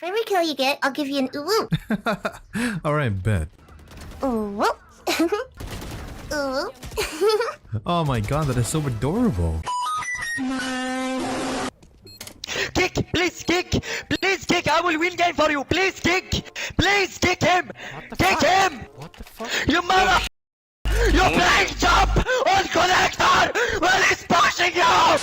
For every kill you get, I'll give you an ooh. Alright, bet. Ooh. Ooh. Oh my god, that is so adorable. Kick! Please kick! Please kick! I will win game for you! Please kick! Please kick him! Kick him! What the fuck? You mother... You're playing jump on connector when he's pushing you!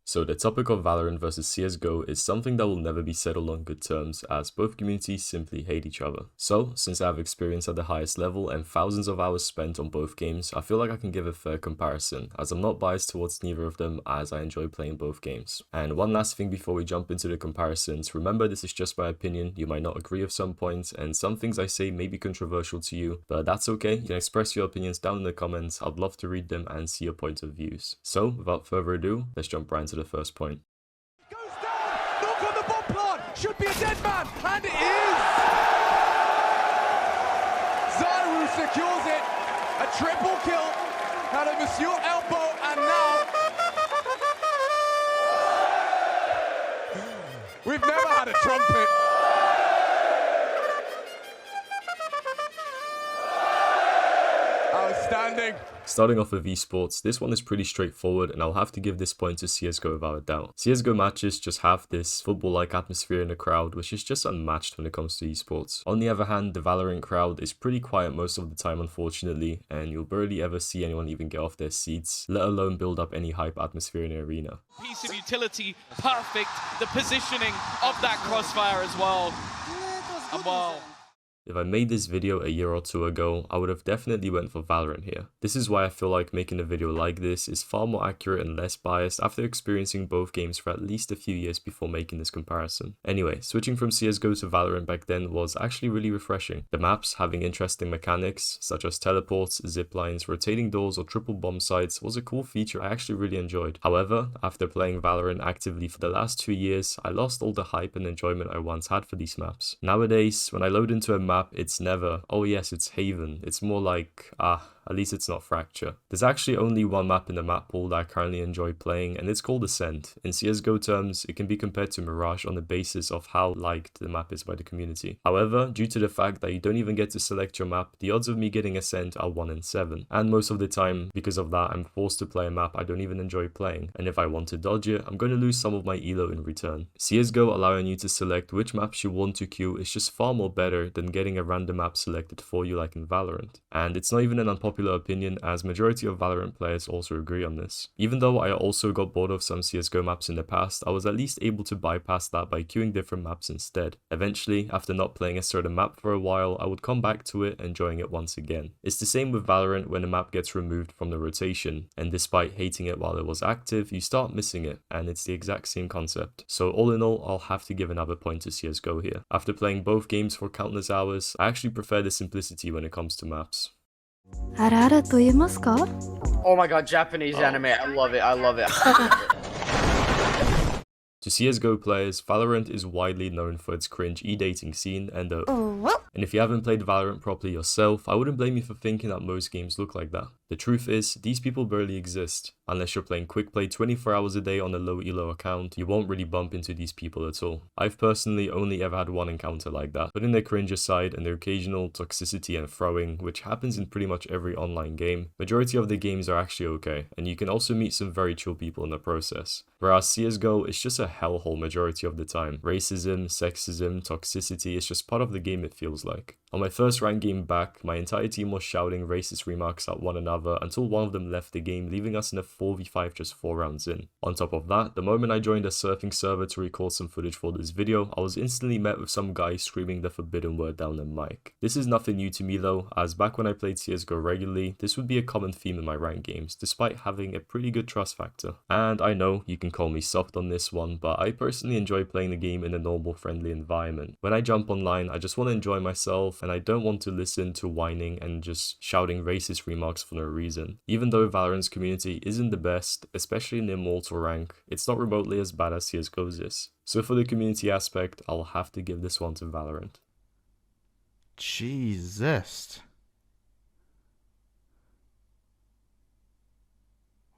So the topic of Valorant versus CSGO is something that will never be settled on good terms, as both communities simply hate each other. So, since I have experience at the highest level and thousands of hours spent on both games, I feel like I can give a fair comparison, as I'm not biased towards neither of them, as I enjoy playing both games. And one last thing before we jump into the comparisons, remember this is just my opinion, you might not agree with some points, and some things I say may be controversial to you, but that's okay, you can express your opinions down in the comments, I'd love to read them and see your point of views. So, without further ado, let's jump right into the first point. Goes down! Knock on the bomb plant! Should be a dead man! And it is! Zaru secures it! A triple kill out of Monsieur Elbow, and now... We've never had a trumpet! Outstanding! Starting off with Esports, this one is pretty straightforward and I'll have to give this point to CSGO without a doubt. CSGO matches just have this football-like atmosphere in the crowd which is just unmatched when it comes to Esports. On the other hand, the Valorant crowd is pretty quiet most of the time unfortunately, and you'll barely ever see anyone even get off their seats, let alone build up any hype atmosphere in the arena. Piece of utility, perfect, the positioning of that crossfire as well. And well, If I made this video a year or two ago, I would have definitely went for Valorant here. This is why I feel like making a video like this is far more accurate and less biased after experiencing both games for at least a few years before making this comparison. Anyway, switching from CSGO to Valorant back then was actually really refreshing. The maps having interesting mechanics such as teleports, ziplines, rotating doors or triple bomb sites was a cool feature I actually really enjoyed. However, after playing Valorant actively for the last 2 years, I lost all the hype and enjoyment I once had for these maps. Nowadays, when I load into a map, it's never, oh yes, it's Haven. It's more like, at least it's not Fracture. There's actually only one map in the map pool that I currently enjoy playing, and it's called Ascent. In CSGO terms, it can be compared to Mirage on the basis of how liked the map is by the community. However, due to the fact that you don't even get to select your map, the odds of me getting Ascent are 1 in 7. And most of the time, because of that, I'm forced to play a map I don't even enjoy playing, and if I want to dodge it, I'm going to lose some of my elo in return. CSGO allowing you to select which maps you want to queue is just far more better than getting a random map selected for you like in Valorant. And it's not even an unpopular opinion, as majority of Valorant players also agree on this. Even though I also got bored of some CSGO maps in the past, I was at least able to bypass that by queuing different maps instead. Eventually, after not playing a certain map for a while, I would come back to it, enjoying it once again. It's the same with Valorant when a map gets removed from the rotation, and despite hating it while it was active, you start missing it, and it's the exact same concept. So all in all, I'll have to give another point to CSGO here. After playing both games for countless hours, I actually prefer the simplicity when it comes to maps. Oh my god, Japanese anime, I love it, I love it. To CSGO players, Valorant is widely known for its cringe e-dating scene and if you haven't played Valorant properly yourself, I wouldn't blame you for thinking that most games look like that. The truth is, these people barely exist. Unless you're playing quick play 24 hours a day on a low elo account, you won't really bump into these people at all. I've personally only ever had one encounter like that, putting their cringe aside and their occasional toxicity and throwing, which happens in pretty much every online game, majority of the games are actually okay, and you can also meet some very chill people in the process. Whereas CSGO is just a hellhole majority of the time. Racism, sexism, toxicity is just part of the game it feels like. On my first ranked game back, my entire team was shouting racist remarks at one another until one of them left the game, leaving us in a 4v5 just 4 rounds in. On top of that, the moment I joined a surfing server to record some footage for this video, I was instantly met with some guy screaming the forbidden word down the mic. This is nothing new to me though, as back when I played CSGO regularly, this would be a common theme in my ranked games, despite having a pretty good trust factor. And I know, you can call me soft on this one, but I personally enjoy playing the game in a normal, friendly environment. When I jump online, I just want to enjoy myself, and I don't want to listen to whining and just shouting racist remarks for no reason. Even though Valorant's community isn't the best, especially in the Immortal rank, it's not remotely as bad as CSGO's is. So for the community aspect, I'll have to give this one to Valorant. Jesus.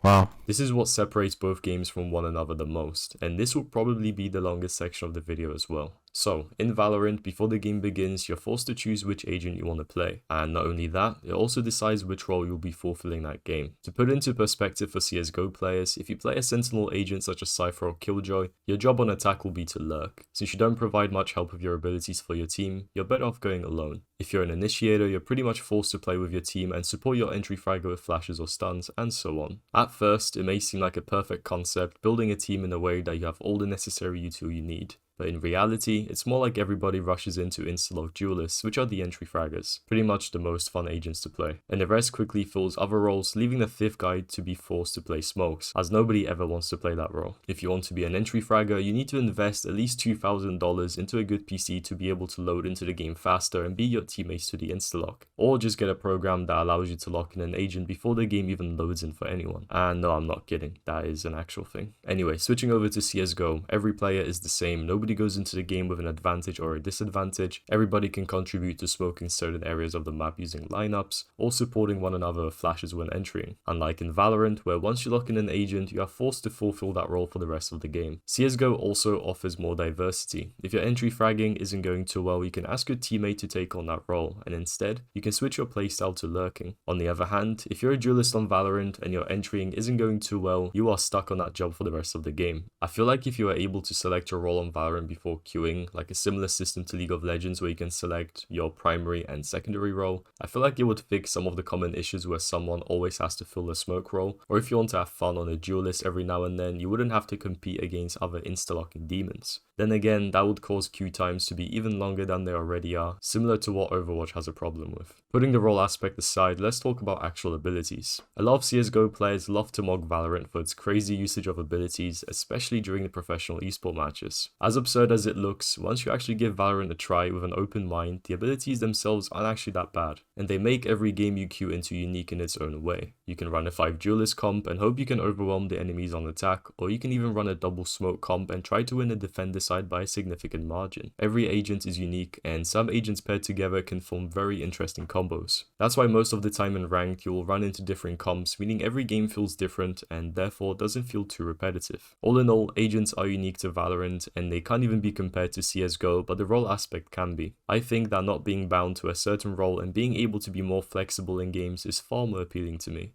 Wow. This is what separates both games from one another the most, and this will probably be the longest section of the video as well. So, in Valorant, before the game begins, you're forced to choose which agent you want to play. And not only that, it also decides which role you'll be fulfilling that game. To put into perspective for CSGO players, if you play a Sentinel agent such as Cypher or Killjoy, your job on attack will be to lurk. Since you don't provide much help with your abilities for your team, you're better off going alone. If you're an initiator, you're pretty much forced to play with your team and support your entry fragger with flashes or stuns, and so on. At first, it may seem like a perfect concept, building a team in a way that you have all the necessary util you need. But in reality, it's more like everybody rushes into Instalock Duelists, which are the entry fraggers, pretty much the most fun agents to play. And the rest quickly fills other roles, leaving the 5th guy to be forced to play smokes, as nobody ever wants to play that role. If you want to be an entry fragger, you need to invest at least $2,000 into a good PC to be able to load into the game faster and beat your teammates to the Instalock. Or just get a program that allows you to lock in an agent before the game even loads in for anyone. And no, I'm not kidding, that is an actual thing. Anyway, switching over to CSGO, every player is the same, nobody goes into the game with an advantage or a disadvantage. Everybody can contribute to smoking certain areas of the map using lineups, or supporting one another with flashes when entering. Unlike in Valorant, where once you lock in an agent, you are forced to fulfill that role for the rest of the game. CSGO also offers more diversity. If your entry fragging isn't going too well, you can ask your teammate to take on that role, and instead, you can switch your playstyle to lurking. On the other hand, if you're a duelist on Valorant and your entering isn't going too well, you are stuck on that job for the rest of the game. I feel like if you are able to select your role on Valorant before queuing, like a similar system to League of Legends where you can select your primary and secondary role, I feel like it would fix some of the common issues where someone always has to fill a smoke role, or if you want to have fun on a duelist every now and then, you wouldn't have to compete against other insta-locking demons. Then again, that would cause queue times to be even longer than they already are, similar to what Overwatch has a problem with. Putting the role aspect aside, let's talk about actual abilities. A lot of CSGO players love to mock Valorant for its crazy usage of abilities, especially during the professional esport matches. As absurd as it looks, once you actually give Valorant a try with an open mind, the abilities themselves aren't actually that bad, and they make every game you queue into unique in its own way. You can run a 5 duelist comp and hope you can overwhelm the enemies on attack, or you can even run a double smoke comp and try to win a defender side by a significant margin. Every agent is unique, and some agents paired together can form very interesting combos. That's why most of the time in ranked you will run into different comps, meaning every game feels different and therefore doesn't feel too repetitive. All in all, agents are unique to Valorant, and they can't even be compared to CSGO, but the role aspect can be. I think that not being bound to a certain role and being able to be more flexible in games is far more appealing to me.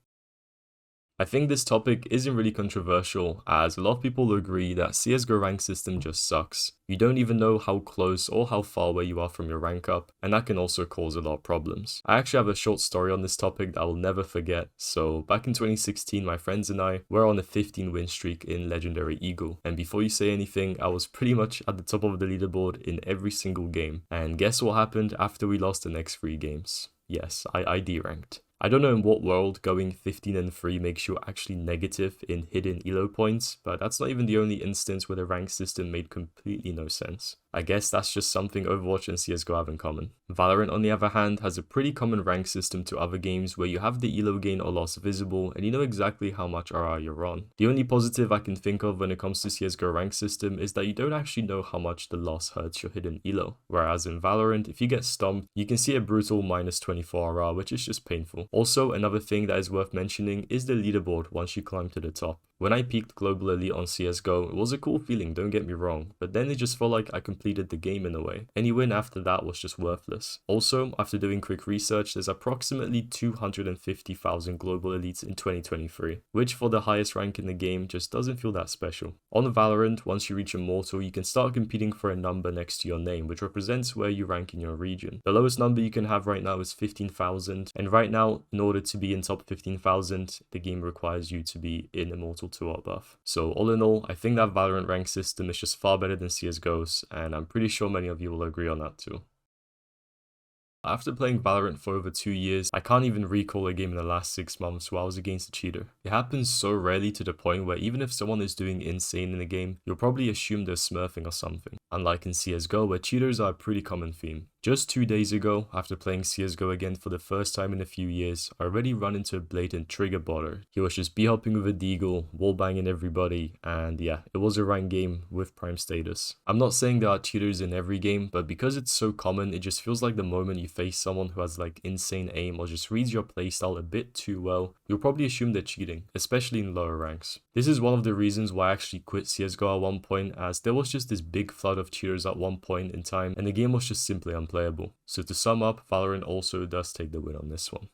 I think this topic isn't really controversial, as a lot of people agree that CSGO rank system just sucks. You don't even know how close or how far away you are from your rank up, and that can also cause a lot of problems. I actually have a short story on this topic that I'll never forget. So back in 2016, my friends and I were on a 15-win streak in Legendary Eagle, and before you say anything, I was pretty much at the top of the leaderboard in every single game. And guess what happened after we lost the next 3 games? Yes, I deranked. I don't know in what world going 15-3 makes you actually negative in hidden elo points, but that's not even the only instance where the rank system made completely no sense. I guess that's just something Overwatch and CSGO have in common. Valorant, on the other hand, has a pretty common rank system to other games where you have the elo gain or loss visible and you know exactly how much RR you're on. The only positive I can think of when it comes to CSGO rank system is that you don't actually know how much the loss hurts your hidden elo. Whereas in Valorant, if you get stomped, you can see a brutal minus 24 RR, which is just painful. Also, another thing that is worth mentioning is the leaderboard once you climb to the top. When I peaked Global Elite on CSGO, it was a cool feeling, don't get me wrong, but then it just felt like I completed the game in a way. Any win after that was just worthless. Also, after doing quick research, there's approximately 250,000 Global Elites in 2023, which for the highest rank in the game just doesn't feel that special. On Valorant, once you reach Immortal, you can start competing for a number next to your name, which represents where you rank in your region. The lowest number you can have right now is 15,000, and right now, in order to be in top 15,000, the game requires you to be in Immortal 2 or above. So all in all, I think that Valorant rank system is just far better than CSGO's, and I'm pretty sure many of you will agree on that too. After playing Valorant for over 2 years, I can't even recall a game in the last 6 months where I was against a cheater. It happens so rarely to the point where even if someone is doing insane in the game, you'll probably assume they're smurfing or something. Unlike in CSGO, where cheaters are a pretty common theme. Just 2 days ago, after playing CSGO again for the first time in a few years, I already run into a blatant trigger botter. He was just b-hopping with a deagle, wallbanging everybody, and yeah, it was a ranked game with prime status. I'm not saying there are cheaters in every game, but because it's so common, it just feels like the moment you face someone who has like insane aim or just reads your playstyle a bit too well, you'll probably assume they're cheating, especially in lower ranks. This is one of the reasons why I actually quit CSGO at one point, as there was just this big flood of cheaters at one point in time and the game was just simply unplayable. So to sum up, Valorant also does take the win on this one.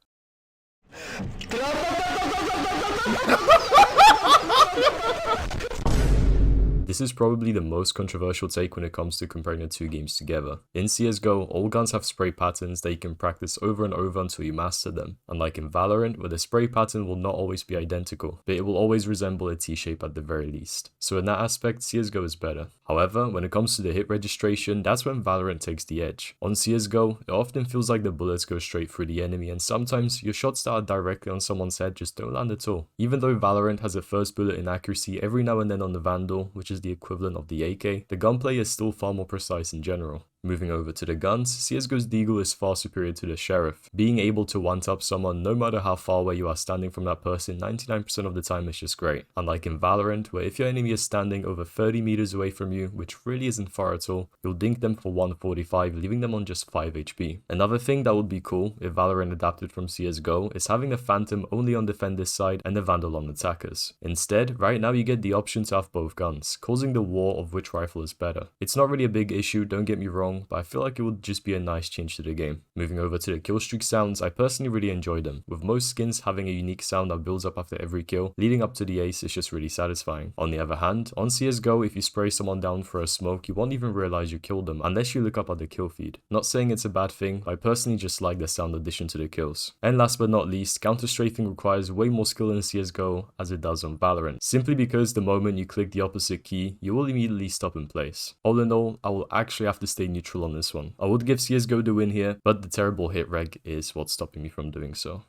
This is probably the most controversial take when it comes to comparing the two games together. In CSGO, all guns have spray patterns that you can practice over and over until you master them, unlike in Valorant, where the spray pattern will not always be identical, but it will always resemble a T-shape at the very least. So in that aspect, CSGO is better. However, when it comes to the hit registration, that's when Valorant takes the edge. On CSGO, it often feels like the bullets go straight through the enemy, and sometimes your shots that are directly on someone's head just don't land at all. Even though Valorant has a first bullet inaccuracy every now and then on the Vandal, which is the equivalent of the AK, the gunplay is still far more precise in general. Moving over to the guns, CSGO's Deagle is far superior to the Sheriff. Being able to one-tap someone no matter how far away you are standing from that person 99% of the time is just great. Unlike in Valorant, where if your enemy is standing over 30 meters away from you, which really isn't far at all, you'll dink them for 145, leaving them on just 5 HP. Another thing that would be cool if Valorant adapted from CSGO is having the Phantom only on defender's side and the Vandal on attackers. Instead, right now you get the option to have both guns, causing the war of which rifle is better. It's not really a big issue, don't get me wrong, but I feel like it would just be a nice change to the game. Moving over to the killstreak sounds, I personally really enjoy them, with most skins having a unique sound that builds up after every kill, leading up to the ace is just really satisfying. On the other hand, on CSGO, if you spray someone down for a smoke, you won't even realize you killed them unless you look up at the kill feed. Not saying it's a bad thing, but I personally just like the sound addition to the kills. And last but not least, counter-strafing requires way more skill in CSGO as it does on Valorant, simply because the moment you click the opposite key, you will immediately stop in place. All in all, I will actually have to stay neutral on this one. I would give CSGO the win here, but the terrible hit reg is what's stopping me from doing so.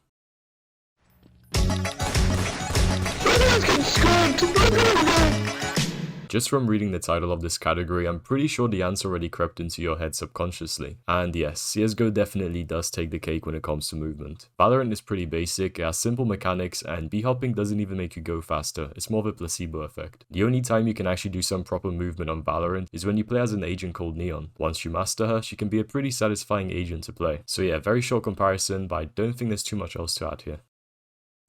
Just from reading the title of this category, I'm pretty sure the answer already crept into your head subconsciously. And yes, CSGO definitely does take the cake when it comes to movement. Valorant is pretty basic, it has simple mechanics, and B-hopping doesn't even make you go faster, it's more of a placebo effect. The only time you can actually do some proper movement on Valorant is when you play as an agent called Neon. Once you master her, she can be a pretty satisfying agent to play. So yeah, very short comparison, but I don't think there's too much else to add here.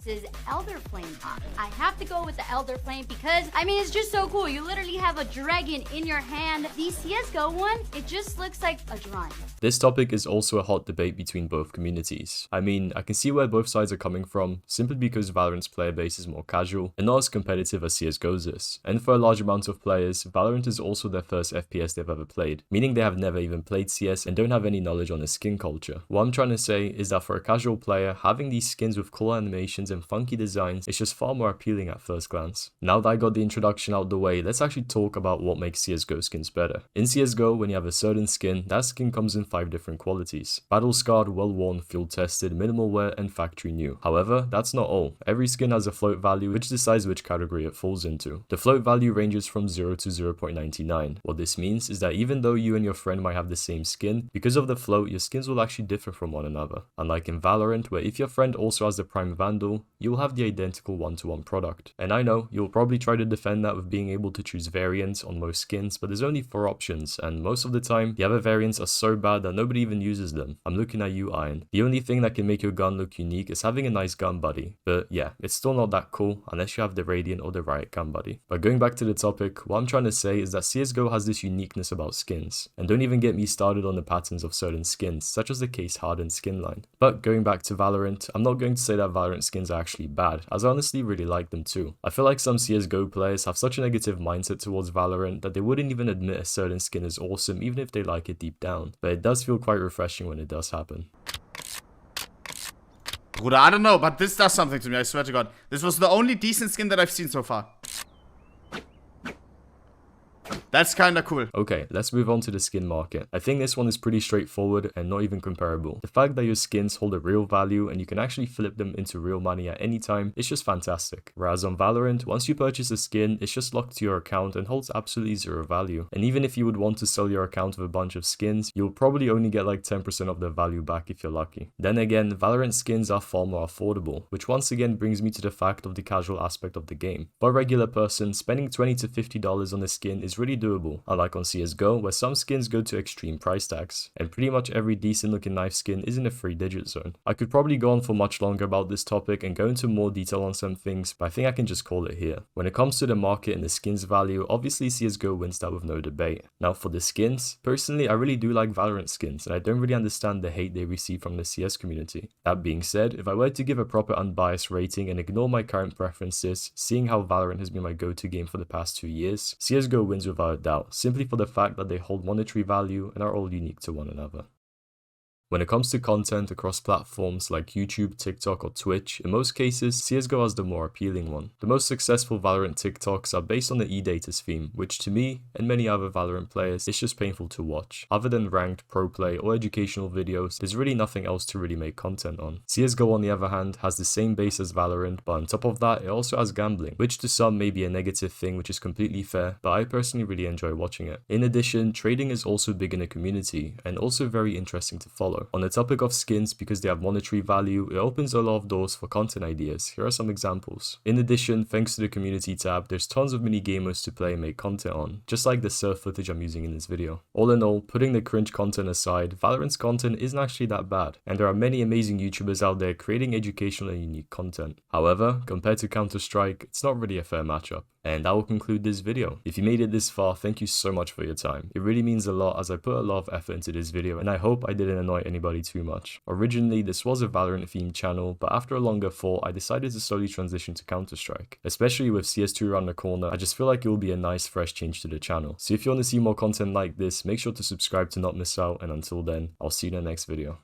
Is Elder Flame. I have to go with the Elder Flame because, I mean, it's just so cool. You literally have a dragon in your hand. The CSGO one, it just looks like a drawing. This topic is also a hot debate between both communities. I mean, I can see where both sides are coming from, simply because Valorant's player base is more casual and not as competitive as CSGO's is. And for a large amount of players, Valorant is also their first FPS they've ever played, meaning they have never even played CS and don't have any knowledge on the skin culture. What I'm trying to say is that for a casual player, having these skins with cool animations and funky designs is just far more appealing at first glance. Now that I got the introduction out the way, let's actually talk about what makes CSGO skins better. In CSGO, when you have a certain skin, that skin comes in 5 different qualities: battle scarred, well worn, field tested, minimal wear, and factory new. However, that's not all. Every skin has a float value which decides which category it falls into. The float value ranges from 0 to 0.99. What this means is that even though you and your friend might have the same skin, because of the float, your skins will actually differ from one another. Unlike in Valorant, where if your friend also has the prime Vandal, you'll have the identical one-to-one product. And I know, you'll probably try to defend that with being able to choose variants on most skins, but there's only 4 options, and most of the time, the other variants are so bad that nobody even uses them. I'm looking at you, Iron. The only thing that can make your gun look unique is having a nice gun buddy. But yeah, it's still not that cool unless you have the Radiant or the Riot gun buddy. But going back to the topic, what I'm trying to say is that CSGO has this uniqueness about skins. And don't even get me started on the patterns of certain skins, such as the case hardened skin line. But going back to Valorant, I'm not going to say that Valorant skins are actually bad, as I honestly really like them too. I feel like some CSGO players have such a negative mindset towards Valorant that they wouldn't even admit a certain skin is awesome even if they like it deep down. But it does feel quite refreshing when it does happen. Bruder, I don't know, but this does something to me, I swear to God. This was the only decent skin that I've seen so far. That's kinda cool. Okay, let's move on to the skin market. I think this one is pretty straightforward and not even comparable. The fact that your skins hold a real value and you can actually flip them into real money at any time is just fantastic. Whereas on Valorant, once you purchase a skin, it's just locked to your account and holds absolutely zero value. And even if you would want to sell your account with a bunch of skins, you'll probably only get like 10% of the value back if you're lucky. Then again, Valorant skins are far more affordable, which once again brings me to the fact of the casual aspect of the game. For a regular person, spending $20 to $50 on a skin is really doable, unlike on CSGO where some skins go to extreme price tags, and pretty much every decent looking knife skin is in a 3-digit zone. I could probably go on for much longer about this topic and go into more detail on some things, but I think I can just call it here. When it comes to the market and the skins value, obviously CSGO wins that with no debate. Now for the skins, personally I really do like Valorant skins, and I don't really understand the hate they receive from the CS community. That being said, if I were to give a proper unbiased rating and ignore my current preferences, seeing how Valorant has been my go-to game for the past 2 years, CSGO wins without a doubt, simply for the fact that they hold monetary value and are all unique to one another. When it comes to content across platforms like YouTube, TikTok, or Twitch, in most cases, CSGO has the more appealing one. The most successful Valorant TikToks are based on the E-Data theme, which to me, and many other Valorant players, is just painful to watch. Other than ranked, pro play, or educational videos, there's really nothing else to really make content on. CSGO on the other hand, has the same base as Valorant, but on top of that, it also has gambling, which to some may be a negative thing, which is completely fair, but I personally really enjoy watching it. In addition, trading is also big in the community, and also very interesting to follow. On the topic of skins, because they have monetary value, it opens a lot of doors for content ideas. Here are some examples. In addition, thanks to the community tab, there's tons of mini gamers to play and make content on, just like the surf footage I'm using in this video. All in all, putting the cringe content aside, Valorant's content isn't actually that bad, and there are many amazing YouTubers out there creating educational and unique content. However, compared to Counter-Strike, it's not really a fair matchup. And that will conclude this video. If you made it this far, thank you so much for your time. It really means a lot as I put a lot of effort into this video, and I hope I didn't annoy anybody too much. Originally, this was a Valorant themed channel, but after a longer thought, I decided to slowly transition to Counter-Strike. Especially with CS2 around the corner, I just feel like it will be a nice fresh change to the channel. So if you want to see more content like this, make sure to subscribe to not miss out, and until then, I'll see you in the next video.